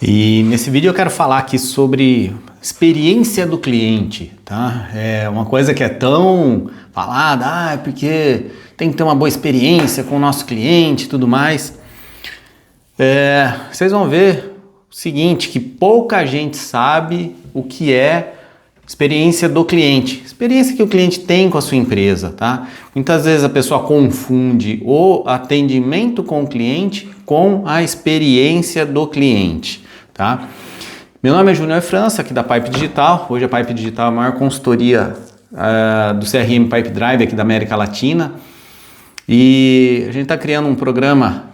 E nesse vídeo eu quero falar aqui sobre experiência do cliente, tá? É uma coisa que é tão falada, porque tem que ter uma boa experiência com o nosso cliente e tudo mais. Vocês vão ver o seguinte, que pouca gente sabe o que é experiência do cliente, experiência que o cliente tem com a sua empresa, tá? Muitas vezes a pessoa confunde o atendimento com o cliente com a experiência do cliente, tá? Meu nome é Júnior França, aqui da Pipe Digital. Hoje a Pipe Digital é a maior consultoria do CRM Pipe Drive aqui da América Latina. E a gente está criando um programa,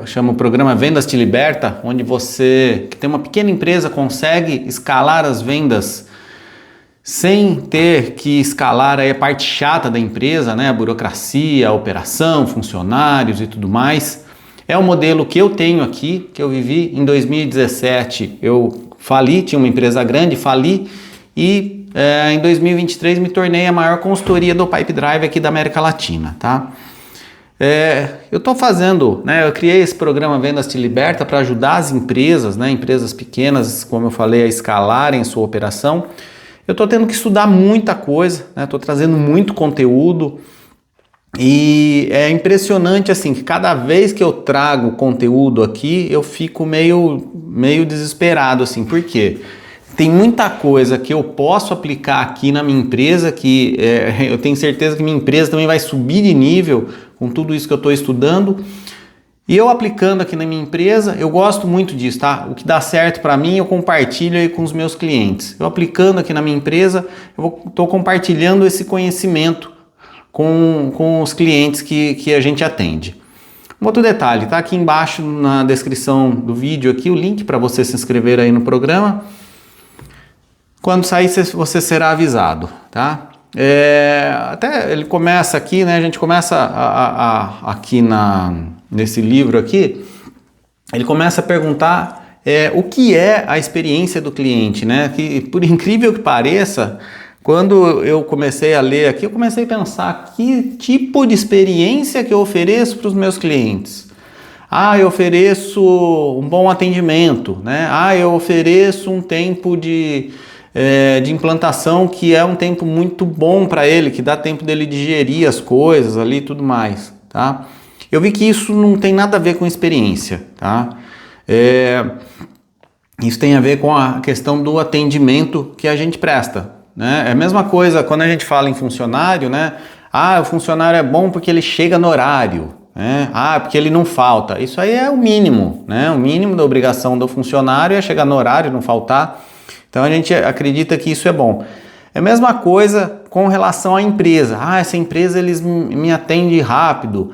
chama o programa Vendas Te Liberta, onde você, que tem uma pequena empresa, consegue escalar as vendas sem ter que escalar aí a parte chata da empresa, né? A burocracia, a operação, funcionários e tudo mais. É o modelo que eu tenho aqui, que eu vivi em 2017. Eu fali, tinha uma empresa grande, fali e em 2023 me tornei a maior consultoria do Pipe Drive aqui da América Latina, tá? Eu estou fazendo, né? Eu criei esse programa Vendas Te Liberta para ajudar as empresas, né? Empresas pequenas, como eu falei, a escalarem sua operação. Eu estou tendo que estudar muita coisa, né? Estou trazendo muito conteúdo e é impressionante assim que cada vez que eu trago conteúdo aqui eu fico meio desesperado assim. Por quê? Tem muita coisa que eu posso aplicar aqui na minha empresa que eu tenho certeza que minha empresa também vai subir de nível com tudo isso que eu estou estudando. E eu aplicando aqui na minha empresa, eu gosto muito disso, tá? O que dá certo para mim, eu compartilho aí com os meus clientes. Eu aplicando aqui na minha empresa, eu estou compartilhando esse conhecimento com os clientes que a gente atende. Um outro detalhe, tá aqui embaixo na descrição do vídeo aqui o link para você se inscrever aí no programa. Quando sair, você será avisado, tá? Até ele começa aqui, né? A gente começa aqui nesse livro aqui, ele começa a perguntar o que é a experiência do cliente, né? Que por incrível que pareça, quando eu comecei a ler aqui, eu comecei a pensar que tipo de experiência que eu ofereço para os meus clientes. Eu ofereço um bom atendimento, né? Eu ofereço um tempo de implantação que é um tempo muito bom para ele, que dá tempo dele digerir as coisas ali e tudo mais, tá? Eu vi que isso não tem nada a ver com experiência, tá? Isso tem a ver com a questão do atendimento que a gente presta, né? É a mesma coisa quando a gente fala em funcionário, né? O funcionário é bom porque ele chega no horário, né? Porque ele não falta. Isso aí é o mínimo, né? O mínimo da obrigação do funcionário é chegar no horário, não faltar. Então a gente acredita que isso é bom. É a mesma coisa com relação à empresa. Essa empresa eles me atende rápido.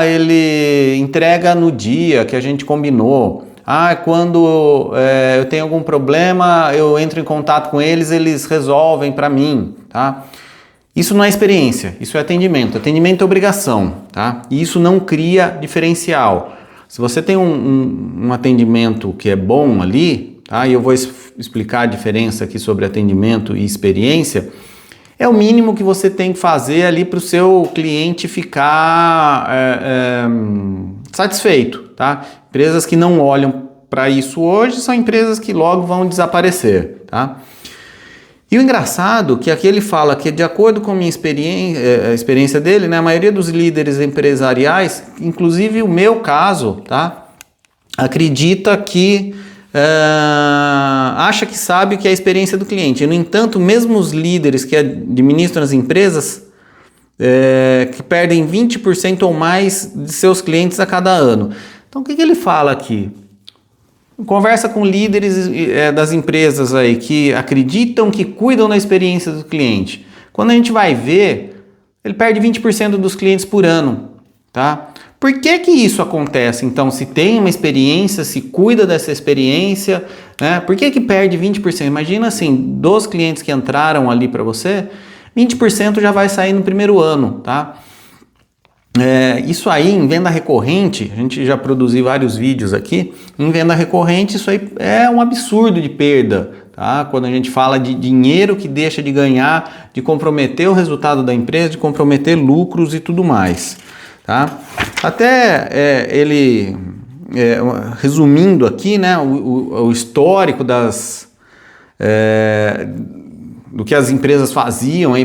Ele entrega no dia que a gente combinou. Quando eu tenho algum problema, eu entro em contato com eles, eles resolvem para mim, tá? Isso não é experiência, isso é atendimento. Atendimento é obrigação, tá? E isso não cria diferencial. Se você tem um atendimento que é bom ali, tá? E eu vou explicar a diferença aqui sobre atendimento e experiência. É o mínimo que você tem que fazer ali para o seu cliente ficar satisfeito, tá? Empresas que não olham para isso hoje são empresas que logo vão desaparecer, tá? E o engraçado é que aqui ele fala que de acordo com a minha experiência, a experiência dele, né, a maioria dos líderes empresariais, inclusive o meu caso, tá? Acredita que acha que sabe o que é a experiência do cliente. No entanto, mesmo os líderes que administram as empresas que perdem 20% ou mais de seus clientes a cada ano. Então, o que ele fala aqui? Conversa com líderes das empresas aí que acreditam que cuidam da experiência do cliente. Quando a gente vai ver, ele perde 20% dos clientes por ano, tá? Por que isso acontece? Então, se tem uma experiência, se cuida dessa experiência, né? Por que perde 20%? Imagina assim, dos clientes que entraram ali para você, 20% já vai sair no primeiro ano, tá? Isso aí em venda recorrente, a gente já produziu vários vídeos aqui, em venda recorrente isso aí é um absurdo de perda, tá? Quando a gente fala de dinheiro que deixa de ganhar, de comprometer o resultado da empresa, de comprometer lucros e tudo mais, tá? Até ele resumindo aqui, né, o histórico do que as empresas faziam aí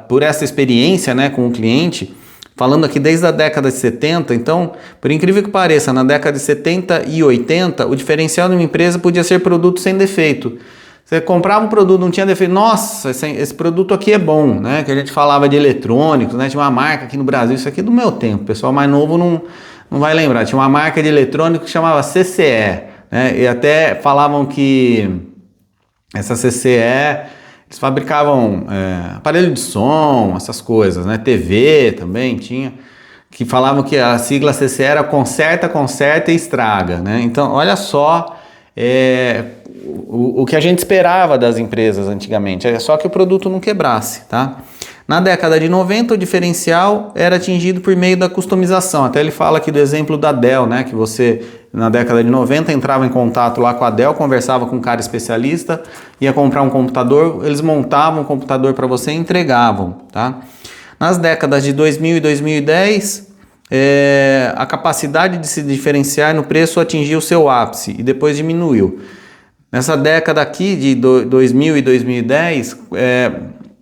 por essa experiência, né, com o cliente, falando aqui desde a década de 70, então, por incrível que pareça, na década de 70 e 80, o diferencial de uma empresa podia ser produto sem defeito. Você comprava um produto, não tinha defeito, nossa, esse produto aqui é bom, né? Que a gente falava de eletrônicos, né? Tinha uma marca aqui no Brasil, isso aqui é do meu tempo, o pessoal mais novo não vai lembrar. Tinha uma marca de eletrônico que chamava CCE, né? E até falavam que essa CCE, eles fabricavam aparelho de som, essas coisas, né? TV também tinha, que falavam que a sigla CCE era conserta, conserta e estraga, né? Então, olha só o que a gente esperava das empresas antigamente, é só que o produto não quebrasse, tá? Na década de 90, o diferencial era atingido por meio da customização. Até ele fala aqui do exemplo da Dell, né? Que você, na década de 90, entrava em contato lá com a Dell, conversava com um cara especialista, ia comprar um computador, eles montavam um computador para você e entregavam, tá? Nas décadas de 2000 e 2010, a capacidade de se diferenciar no preço atingiu seu ápice e depois diminuiu. Nessa década aqui de 2000 e 2010,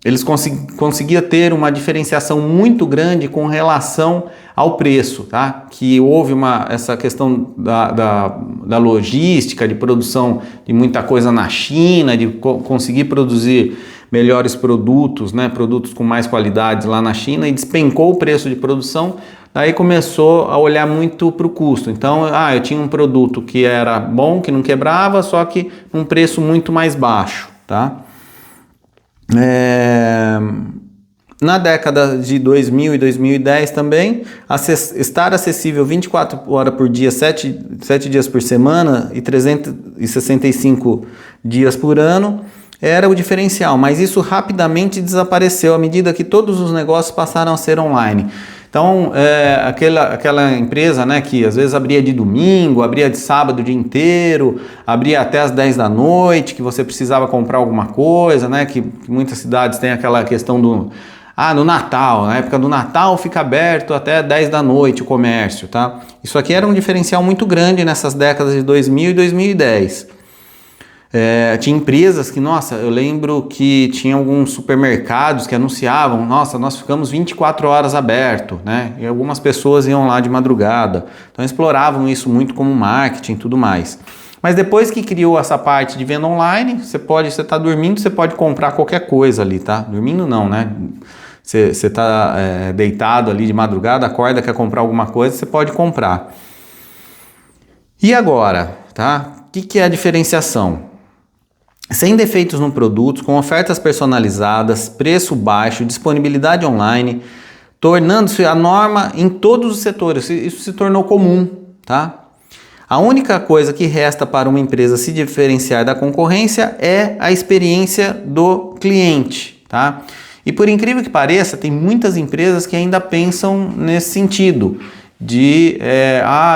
eles conseguiam ter uma diferenciação muito grande com relação ao preço, tá? Que houve essa questão da logística, de produção de muita coisa na China, de conseguir produzir melhores produtos, né? Produtos com mais qualidade lá na China, e despencou o preço de produção. Daí começou a olhar muito para o custo. Então, eu tinha um produto que era bom, que não quebrava, só que um preço muito mais baixo, tá? Na década de 2000 e 2010 também, estar acessível 24 horas por dia, 7 dias por semana e 365 dias por ano era o diferencial, mas isso rapidamente desapareceu à medida que todos os negócios passaram a ser online. Então, aquela empresa, né, que às vezes abria de domingo, abria de sábado o dia inteiro, abria até as 10 da noite, que você precisava comprar alguma coisa, né, que muitas cidades têm aquela questão no Natal, na época do Natal fica aberto até 10 da noite o comércio, tá? Isso aqui era um diferencial muito grande nessas décadas de 2000 e 2010. Tinha empresas que, nossa, eu lembro que tinha alguns supermercados que anunciavam, nossa, nós ficamos 24 horas aberto, né? E algumas pessoas iam lá de madrugada, então exploravam isso muito como marketing e tudo mais. Mas depois que criou essa parte de venda online, você tá dormindo, você pode comprar qualquer coisa ali, tá? Dormindo não, né? Você tá deitado ali de madrugada, acorda, quer comprar alguma coisa, você pode comprar. E agora, tá? O que é a diferenciação? Sem defeitos no produto, com ofertas personalizadas, preço baixo, disponibilidade online, tornando-se a norma em todos os setores. Isso se tornou comum, tá? A única coisa que resta para uma empresa se diferenciar da concorrência é a experiência do cliente, tá? E por incrível que pareça, tem muitas empresas que ainda pensam nesse sentido, de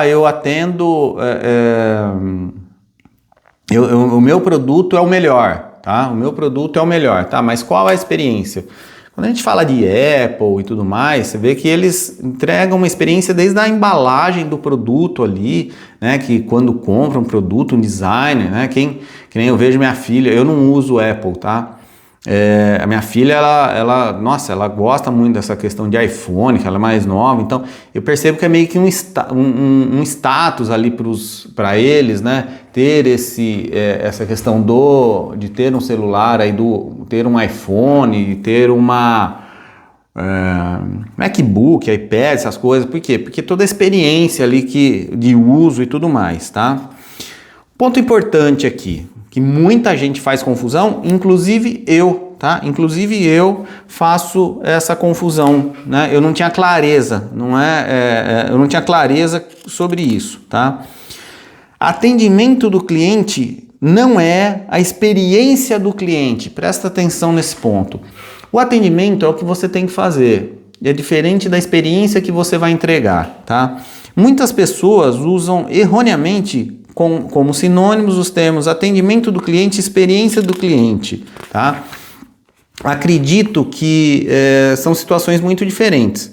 eu atendo... o meu produto é o melhor, tá? O meu produto é o melhor, tá? Mas qual a experiência? Quando a gente fala de Apple e tudo mais, você vê que eles entregam uma experiência desde a embalagem do produto ali, né? Que quando compra um produto, um design, né? Que nem eu vejo minha filha, eu não uso Apple, tá? A minha filha, ela gosta muito dessa questão de iPhone, que ela é mais nova, então eu percebo que é meio que um status ali para eles, né, ter essa questão de ter um celular, aí ter um iPhone, ter uma MacBook, iPad, essas coisas. Por quê? Porque toda a experiência ali de uso e tudo mais, tá? Ponto importante aqui, que muita gente faz confusão, inclusive eu, tá? Inclusive eu faço essa confusão, né? Eu não tinha clareza, eu não tinha clareza sobre isso, tá? Atendimento do cliente não é a experiência do cliente, presta atenção nesse ponto. O atendimento é o que você tem que fazer, é diferente da experiência que você vai entregar, tá? Muitas pessoas usam erroneamente como sinônimos os termos atendimento do cliente e experiência do cliente, tá? Acredito que são situações muito diferentes.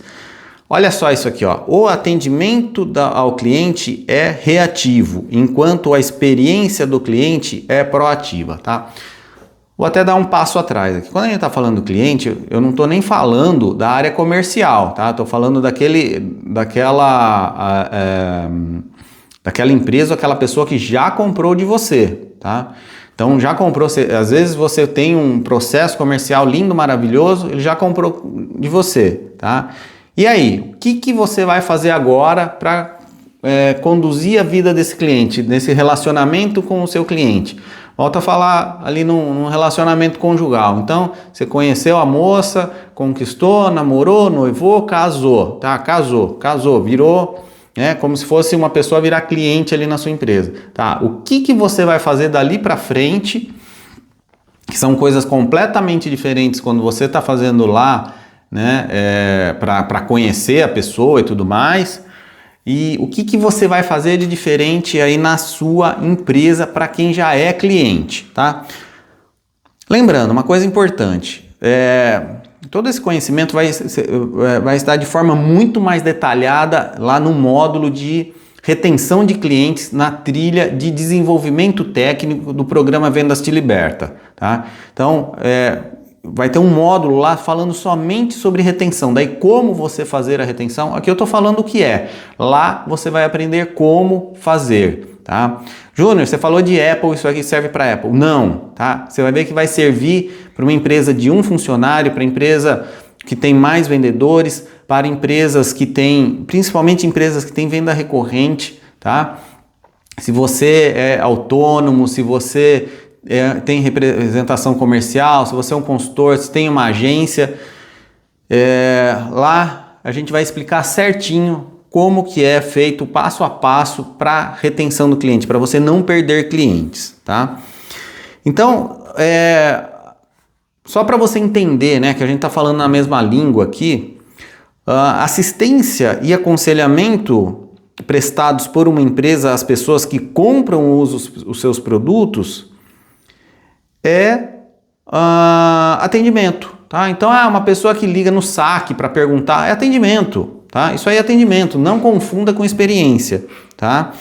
Olha só isso aqui, ó. O atendimento ao cliente é reativo, enquanto a experiência do cliente é proativa, tá? Vou até dar um passo atrás aqui. Quando a gente está falando do cliente, eu não estou nem falando da área comercial, tá? Estou falando daquela empresa, aquela pessoa que já comprou de você, tá? Então já comprou, às vezes você tem um processo comercial lindo, maravilhoso, ele já comprou de você, tá? E aí, o que você vai fazer agora para conduzir a vida desse cliente, nesse relacionamento com o seu cliente? Volta a falar ali num relacionamento conjugal. Então, você conheceu a moça, conquistou, namorou, noivou, casou, tá? Casou, virou, como se fosse uma pessoa virar cliente ali na sua empresa, tá? O que você vai fazer dali para frente, que são coisas completamente diferentes quando você está fazendo lá, né, para conhecer a pessoa e tudo mais. E o que você vai fazer de diferente aí na sua empresa para quem já é cliente, tá? Lembrando, uma coisa importante, todo esse conhecimento vai estar de forma muito mais detalhada lá no módulo de retenção de clientes na trilha de desenvolvimento técnico do programa Vendas Te Liberta, tá? Então, vai ter um módulo lá falando somente sobre retenção. Daí como você fazer a retenção, aqui eu estou falando o que é. Lá você vai aprender como fazer, tá? Júnior, você falou de Apple, isso aqui serve para Apple. Não, tá? Você vai ver que vai servir para uma empresa de um funcionário, para empresa que tem mais vendedores, para empresas que têm, principalmente empresas que têm venda recorrente, tá? Se você é autônomo, se você tem representação comercial, se você é um consultor, se tem uma agência, lá a gente vai explicar certinho como que é feito passo a passo para retenção do cliente, para você não perder clientes, tá? Então, só para você entender, né, que a gente está falando na mesma língua aqui, assistência e aconselhamento prestados por uma empresa às pessoas que compram ou usam os seus produtos atendimento, tá? Então, uma pessoa que liga no saque para perguntar, é atendimento, tá? Isso aí é atendimento, não confunda com experiência, tá?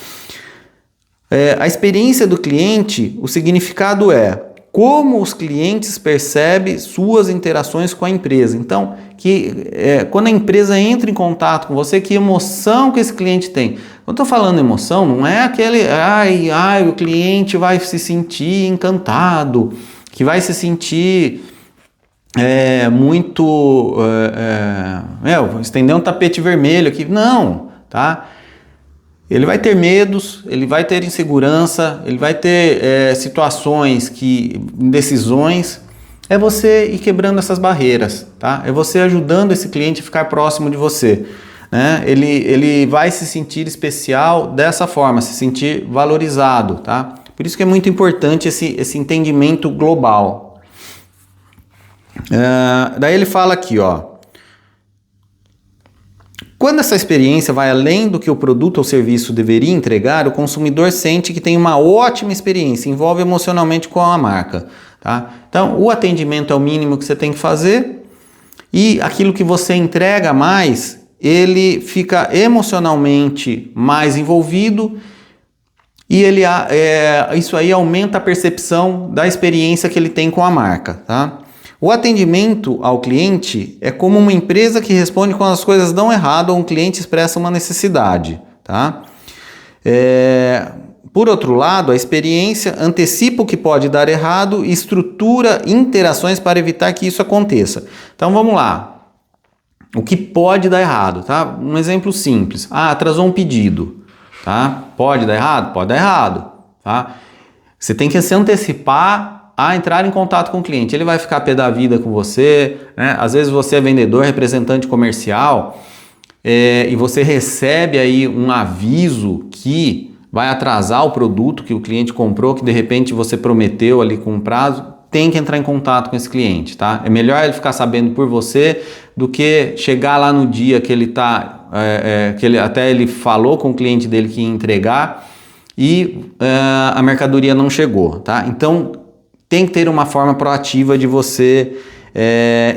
A experiência do cliente, o significado é como os clientes percebem suas interações com a empresa. Então, quando a empresa entra em contato com você, que emoção que esse cliente tem. Quando eu estou falando emoção, não é aquele, o cliente vai se sentir encantado, que vai se sentir estender um tapete vermelho aqui. Não, tá? Ele vai ter medos, ele vai ter insegurança, ele vai ter situações indecisões. É você ir quebrando essas barreiras, tá? É você ajudando esse cliente a ficar próximo de você, né? Ele vai se sentir especial dessa forma, se sentir valorizado, tá? Por isso que é muito importante esse entendimento global. Daí ele fala aqui, ó. Quando essa experiência vai além do que o produto ou serviço deveria entregar, o consumidor sente que tem uma ótima experiência, envolve emocionalmente com a marca, tá? Então, o atendimento é o mínimo que você tem que fazer e aquilo que você entrega mais, ele fica emocionalmente mais envolvido e isso aí aumenta a percepção da experiência que ele tem com a marca, tá? O atendimento ao cliente é como uma empresa que responde quando as coisas dão errado ou um cliente expressa uma necessidade, tá? Por outro lado, a experiência antecipa o que pode dar errado e estrutura interações para evitar que isso aconteça. Então vamos lá. O que pode dar errado, tá? Um exemplo simples. Atrasou um pedido, tá? Pode dar errado? Pode dar errado, tá? Você tem que se antecipar a entrar em contato com o cliente. Ele vai ficar a pé da vida com você, né? Às vezes você é vendedor, representante comercial, e você recebe aí um aviso que vai atrasar o produto que o cliente comprou, que de repente você prometeu ali com um prazo, tem que entrar em contato com esse cliente, tá? É melhor ele ficar sabendo por você do que chegar lá no dia que ele até ele falou com o cliente dele que ia entregar e a mercadoria não chegou, tá? Então, tem que ter uma forma proativa de você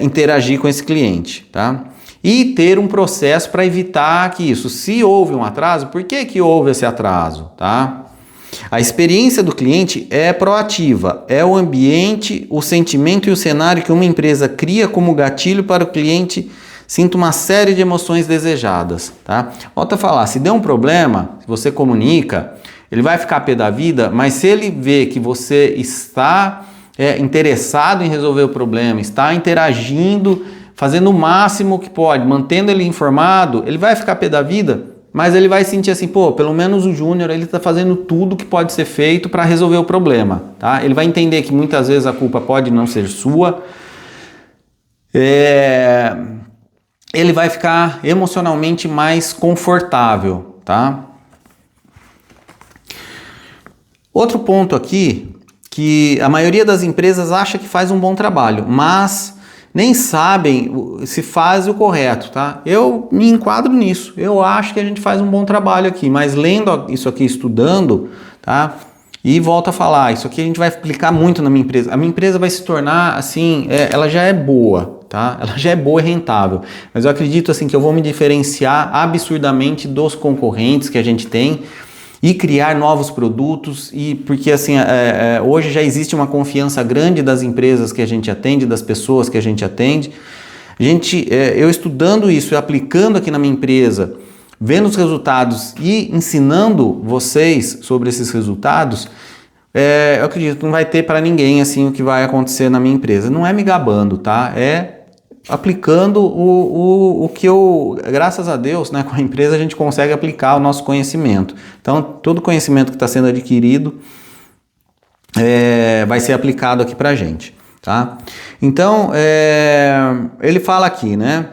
interagir com esse cliente, tá? e ter um processo para evitar que isso, se houve um atraso, por que que houve esse atraso, tá? A experiência do cliente é proativa, é o ambiente, o sentimento e o cenário que uma empresa cria como gatilho para o cliente sinta uma série de emoções desejadas, tá? Volta a falar, se der um problema, se você comunica, ele vai ficar pé da vida, mas se ele vê que você está interessado em resolver o problema, está interagindo, fazendo o máximo que pode, mantendo ele informado, ele vai ficar pé da vida, mas ele vai sentir assim, pô, pelo menos o Júnior, ele está fazendo tudo que pode ser feito para resolver o problema, tá? Ele vai entender que muitas vezes a culpa pode não ser sua, ele vai ficar emocionalmente mais confortável, tá? Outro ponto aqui, que a maioria das empresas acha que faz um bom trabalho, mas nem sabem se faz o correto, tá? Eu me enquadro nisso, eu acho que a gente faz um bom trabalho aqui, mas lendo isso aqui, estudando, tá? E volto a falar, isso aqui a gente vai aplicar muito na minha empresa. A minha empresa vai se tornar, assim, ela já é boa, tá? Ela já é boa e rentável, mas eu acredito, assim, que eu vou me diferenciar absurdamente dos concorrentes que a gente tem, e criar novos produtos, e porque assim, hoje já existe uma confiança grande das empresas que a gente atende, das pessoas que a gente atende. Eu estudando isso e aplicando aqui na minha empresa, vendo os resultados e ensinando vocês sobre esses resultados, eu acredito que não vai ter para ninguém assim o que vai acontecer na minha empresa. Não é me gabando, tá? É aplicando o que graças a Deus, né, com a empresa a gente consegue aplicar o nosso conhecimento. Então, todo conhecimento que está sendo adquirido vai ser aplicado aqui para a gente, tá? Então, ele fala aqui, né,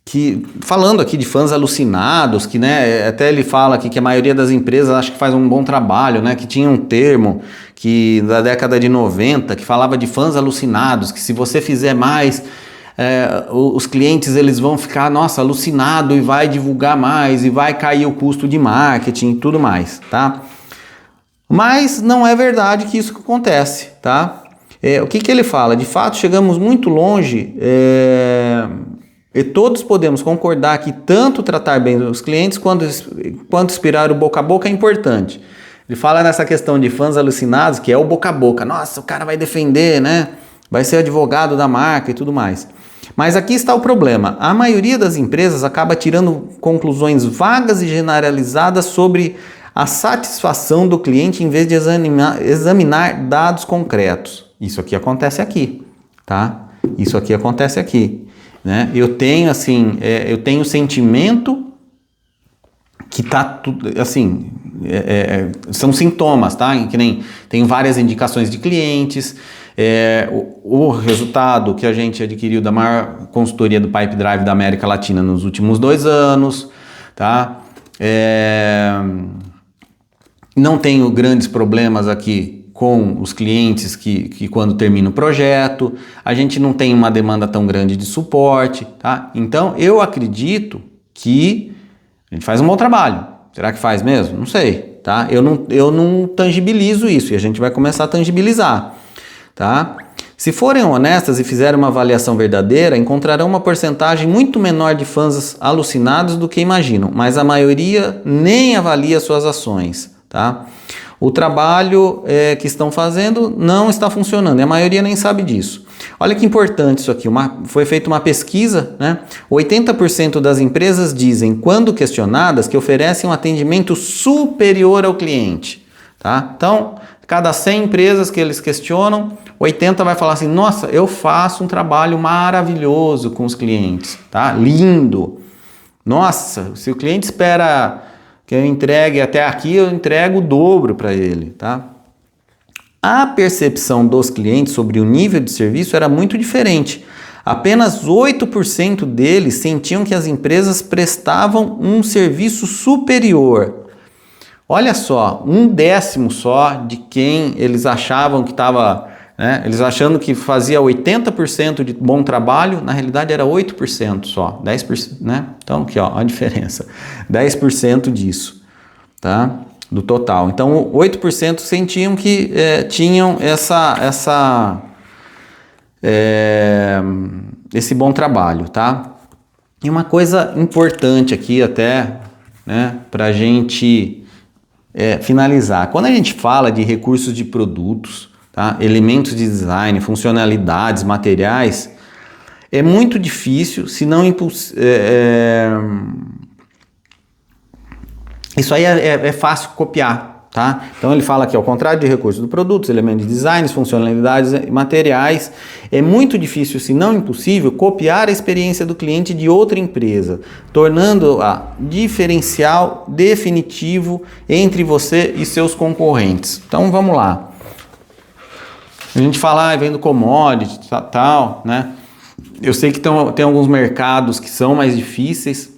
que falando aqui de fãs alucinados, que, né, até ele fala aqui que a maioria das empresas acha que faz um bom trabalho, né, que tinha um termo que da década de 90 que falava de fãs alucinados, que se você fizer mais os clientes eles vão ficar, nossa, alucinado e vai divulgar mais e vai cair o custo de marketing e tudo mais, tá? Mas não é verdade que isso acontece, tá? O que ele fala? De fato, chegamos muito longe e todos podemos concordar que tanto tratar bem os clientes quanto inspirar o boca a boca é importante. Ele fala nessa questão de fãs alucinados, que é o boca a boca. Nossa, o cara vai defender, né? Vai ser advogado da marca e tudo mais. Mas aqui está o problema. A maioria das empresas acaba tirando conclusões vagas e generalizadas sobre a satisfação do cliente em vez de examinar dados concretos. Isso aqui acontece aqui, tá? Isso aqui acontece aqui, né? Eu tenho assim, eu tenho o sentimento que tá tudo assim, são sintomas, tá? Que nem tem várias indicações de clientes. O resultado que a gente adquiriu da maior consultoria do Pipe Drive da América Latina nos últimos 2 anos, tá? Não tenho grandes problemas aqui com os clientes que quando termina o projeto, a gente não tem uma demanda tão grande de suporte, tá? Então eu acredito que a gente faz um bom trabalho. Será que faz mesmo? Não sei, tá? Eu não tangibilizo isso e a gente vai começar a tangibilizar. Tá? Se forem honestas e fizerem uma avaliação verdadeira, encontrarão uma porcentagem muito menor de fãs alucinados do que imaginam, mas a maioria nem avalia suas ações, tá? O trabalho que estão fazendo não está funcionando e a maioria nem sabe disso. Olha que importante isso aqui, foi feita uma pesquisa, né? 80% das empresas dizem, quando questionadas, que oferecem um atendimento superior ao cliente, tá? Então, cada 100 empresas que eles questionam, 80 vai falar assim, nossa, eu faço um trabalho maravilhoso com os clientes, tá? Lindo. Nossa, se o cliente espera que eu entregue até aqui, eu entrego o dobro para ele, tá? A percepção dos clientes sobre o nível de serviço era muito diferente. Apenas 8% deles sentiam que as empresas prestavam um serviço superior. Olha só, 1/10 só de quem eles achavam que estava, né? Eles achando que fazia 80% de bom trabalho, na realidade era 8% só, 10%, né? Então aqui ó, a diferença, 10% disso, tá? Do total. Então 8% sentiam que tinham esse bom trabalho, tá? E uma coisa importante aqui até, né, para a gente finalizar. Quando a gente fala de recursos de produtos, tá, elementos de design, funcionalidades, materiais, é muito difícil, se não impossível. Isso aí é fácil copiar, tá? Então ele fala aqui, ao contrário de recursos de produtos, elementos de design, funcionalidades e materiais, é muito difícil, se não impossível, copiar a experiência do cliente de outra empresa, tornando-a diferencial definitivo entre você e seus concorrentes. Então vamos lá. A gente fala, vendo commodity, tal, né? Eu sei que tem alguns mercados que são mais difíceis,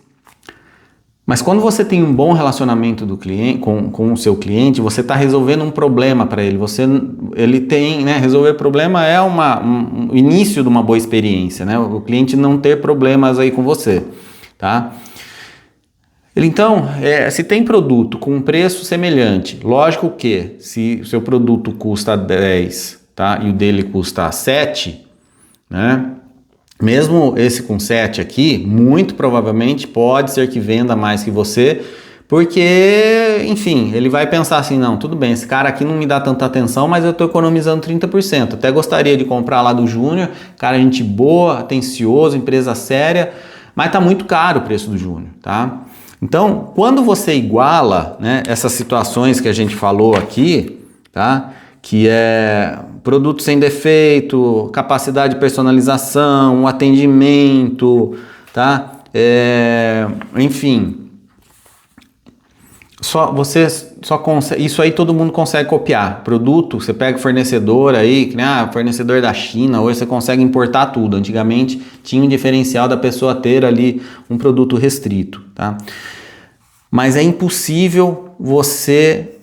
mas quando você tem um bom relacionamento do cliente, com o seu cliente, você está resolvendo um problema para ele. Ele tem, né? Resolver problema é o início de uma boa experiência, né? O cliente não ter problemas aí com você, tá? Então, se tem produto com um preço semelhante, lógico que se o seu produto custa 10, tá? E o dele custa 7, né? Mesmo esse com 7 aqui, muito provavelmente pode ser que venda mais que você, porque, enfim, ele vai pensar assim, não, tudo bem, esse cara aqui não me dá tanta atenção, mas eu estou economizando 30%. Até gostaria de comprar lá do Júnior, cara, gente boa, atencioso, empresa séria, mas tá muito caro o preço do Júnior, tá? Então, quando você iguala, né, essas situações que a gente falou aqui, tá? Que é produto sem defeito, capacidade de personalização, atendimento, tá? Enfim, isso aí todo mundo consegue copiar. Produto, você pega fornecedor aí, que, né, fornecedor da China, hoje você consegue importar tudo. Antigamente tinha um diferencial da pessoa ter ali um produto restrito, tá? Mas é impossível você...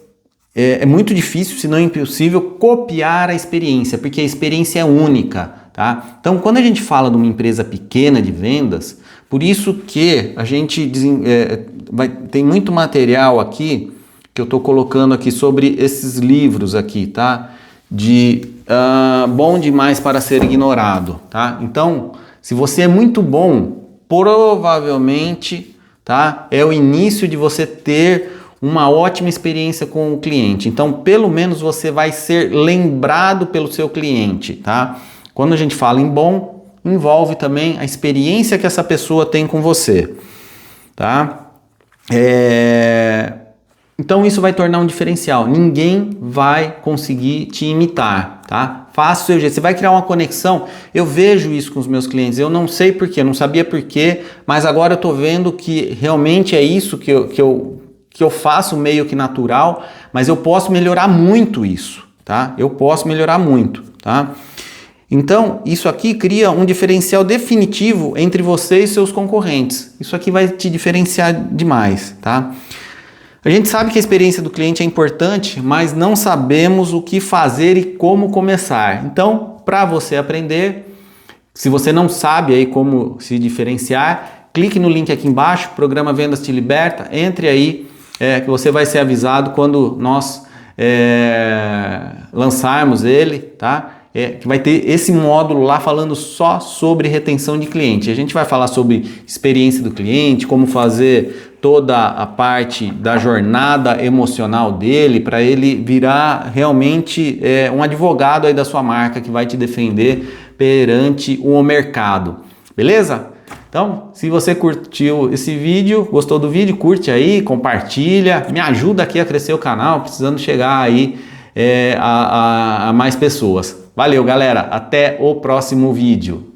É muito difícil, se não impossível, copiar a experiência, porque a experiência é única, tá? Então, quando a gente fala de uma empresa pequena de vendas, por isso que a gente tem muito material aqui, que eu estou colocando aqui sobre esses livros aqui, tá? De Bom Demais para Ser Ignorado, tá? Então, se você é muito bom, provavelmente, tá? É o início de você ter uma ótima experiência com o cliente. Então, pelo menos você vai ser lembrado pelo seu cliente, tá? Quando a gente fala em bom, envolve também a experiência que essa pessoa tem com você, tá? Então, isso vai tornar um diferencial. Ninguém vai conseguir te imitar, tá? Faça o seu jeito. Você vai criar uma conexão. Eu vejo isso com os meus clientes. Eu não sei porquê, não sabia porquê, mas agora eu tô vendo que realmente é isso que eu faço meio que natural, mas eu posso melhorar muito isso, tá? Eu posso melhorar muito, tá? Então, isso aqui cria um diferencial definitivo entre você e seus concorrentes. Isso aqui vai te diferenciar demais, tá? A gente sabe que a experiência do cliente é importante, mas não sabemos o que fazer e como começar. Então, para você aprender, se você não sabe aí como se diferenciar, clique no link aqui embaixo, Programa Vendas Te Liberta, entre aí, que você vai ser avisado quando nós lançarmos ele, tá? Que vai ter esse módulo lá falando só sobre retenção de cliente. A gente vai falar sobre experiência do cliente, como fazer toda a parte da jornada emocional dele para ele virar realmente um advogado aí da sua marca que vai te defender perante o mercado. Beleza? Então, se você curtiu esse vídeo, gostou do vídeo, curte aí, compartilha, me ajuda aqui a crescer o canal, precisando chegar aí a mais pessoas. Valeu, galera, até o próximo vídeo.